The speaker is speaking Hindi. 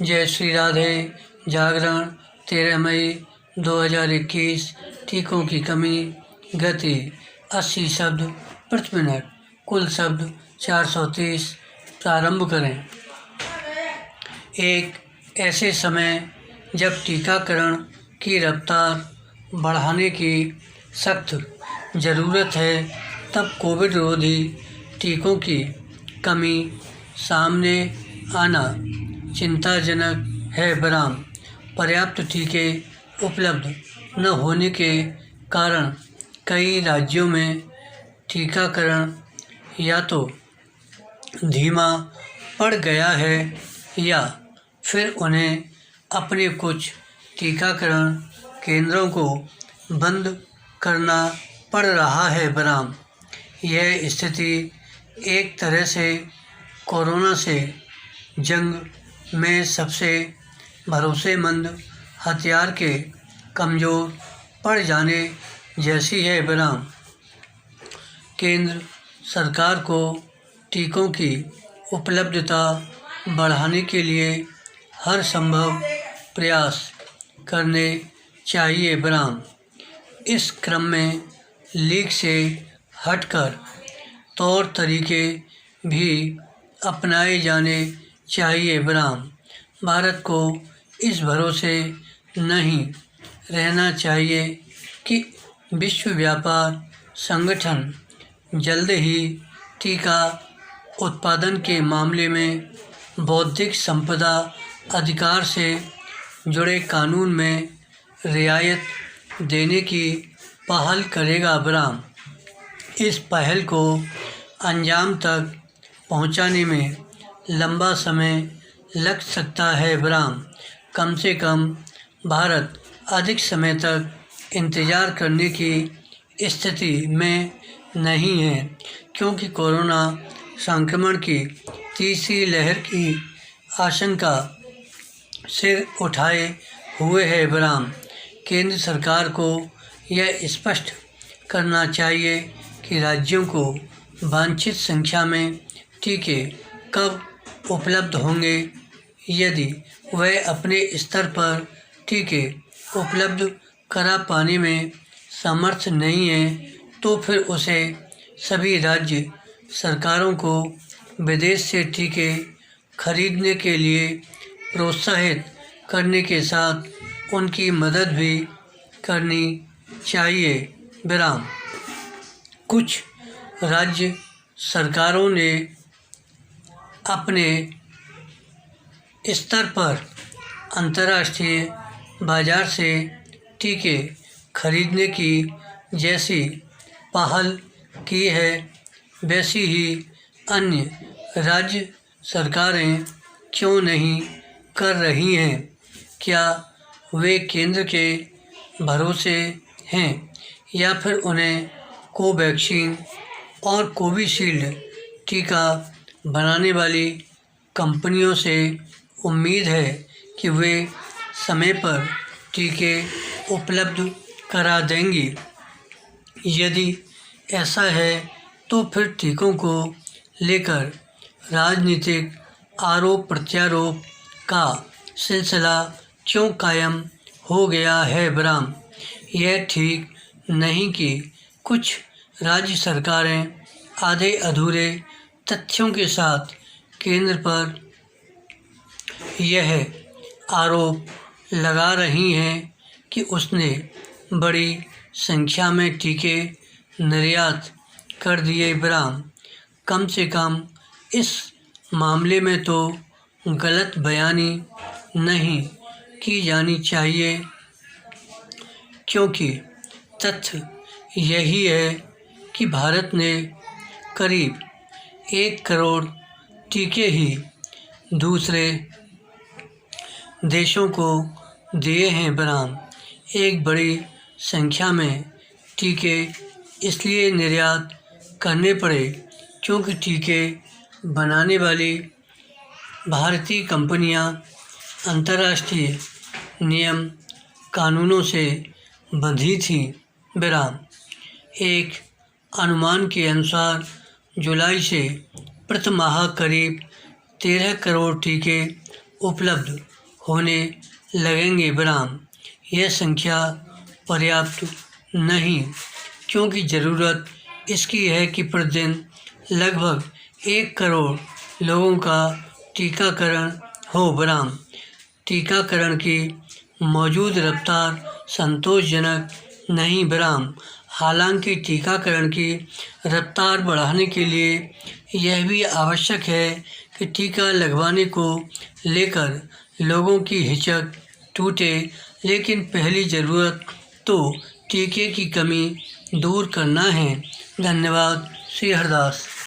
जय श्री राधे। जागरण 13 मई 2021। टीकों की कमी। गति 80 शब्द प्रति मिनट। कुल शब्द 430। प्रारंभ करें। एक ऐसे समय जब टीकाकरण की रफ्तार बढ़ाने की सख्त ज़रूरत है, तब कोविड रोधी टीकों की कमी सामने आना चिंताजनक है। बराम पर्याप्त टीके उपलब्ध न होने के कारण कई राज्यों में टीकाकरण या तो धीमा पड़ गया है या फिर उन्हें अपने कुछ टीकाकरण केंद्रों को बंद करना पड़ रहा है। बराम यह स्थिति एक तरह से कोरोना से जंग में सबसे भरोसेमंद हथियार के कमज़ोर पड़ जाने जैसी है। बराम केंद्र सरकार को टीकों की उपलब्धता बढ़ाने के लिए हर संभव प्रयास करने चाहिए। बराम इस क्रम में लीक से हटकर तौर तरीके भी अपनाए जाने चाहिए। बराम भारत को इस भरोसे नहीं रहना चाहिए कि विश्व व्यापार संगठन जल्द ही टीका उत्पादन के मामले में बौद्धिक संपदा अधिकार से जुड़े कानून में रियायत देने की पहल करेगा। बराम इस पहल को अंजाम तक पहुंचाने में लंबा समय लग सकता है। बराम कम से कम भारत अधिक समय तक इंतज़ार करने की स्थिति में नहीं है, क्योंकि कोरोना संक्रमण की तीसरी लहर की आशंका सिर उठाए हुए है। बराम केंद्र सरकार को यह स्पष्ट करना चाहिए कि राज्यों को वांछित संख्या में टीके कब उपलब्ध होंगे। यदि वह अपने स्तर पर टीके उपलब्ध करा पाने में समर्थ नहीं है, तो फिर उसे सभी राज्य सरकारों को विदेश से टीके खरीदने के लिए प्रोत्साहित करने के साथ उनकी मदद भी करनी चाहिए। विराम कुछ राज्य सरकारों ने अपने स्तर पर अंतर्राष्ट्रीय बाजार से टीके खरीदने की जैसी पहल की है, वैसी ही अन्य राज्य सरकारें क्यों नहीं कर रही हैं। क्या वे केंद्र के भरोसे हैं या फिर उन्हें कोवैक्सीन और कोविशील्ड टीका बनाने वाली कंपनियों से उम्मीद है कि वे समय पर टीके उपलब्ध करा देंगी? यदि ऐसा है तो फिर टीकों को लेकर राजनीतिक आरोप प्रत्यारोप का सिलसिला क्यों कायम हो गया है। बराम यह ठीक नहीं कि कुछ राज्य सरकारें आधे अधूरे तथ्यों के साथ केंद्र पर यह आरोप लगा रही हैं कि उसने बड़ी संख्या में टीके निर्यात कर दिए। बराम कम से कम इस मामले में तो गलत बयानी नहीं की जानी चाहिए, क्योंकि तथ्य यही है कि भारत ने करीब 1 करोड़ टीके ही दूसरे देशों को दिए हैं। बराम एक बड़ी संख्या में टीके इसलिए निर्यात करने पड़े क्योंकि टीके बनाने वाली भारतीय कंपनियां अंतर्राष्ट्रीय नियम कानूनों से बंधी थीं। बराम एक अनुमान के अनुसार जुलाई से प्रति माह करीब 13 करोड़ टीके उपलब्ध होने लगेंगे विराम। यह संख्या पर्याप्त नहीं, क्योंकि ज़रूरत इसकी है कि प्रतिदिन लगभग 1 करोड़ लोगों का टीकाकरण हो विराम। टीकाकरण की मौजूद रफ्तार संतोषजनक नहीं विराम। हालांकि टीकाकरण की रफ्तार बढ़ाने के लिए यह भी आवश्यक है कि टीका लगवाने को लेकर लोगों की हिचक टूटे, लेकिन पहली ज़रूरत तो टीके की कमी दूर करना है। धन्यवाद। श्री हरदास।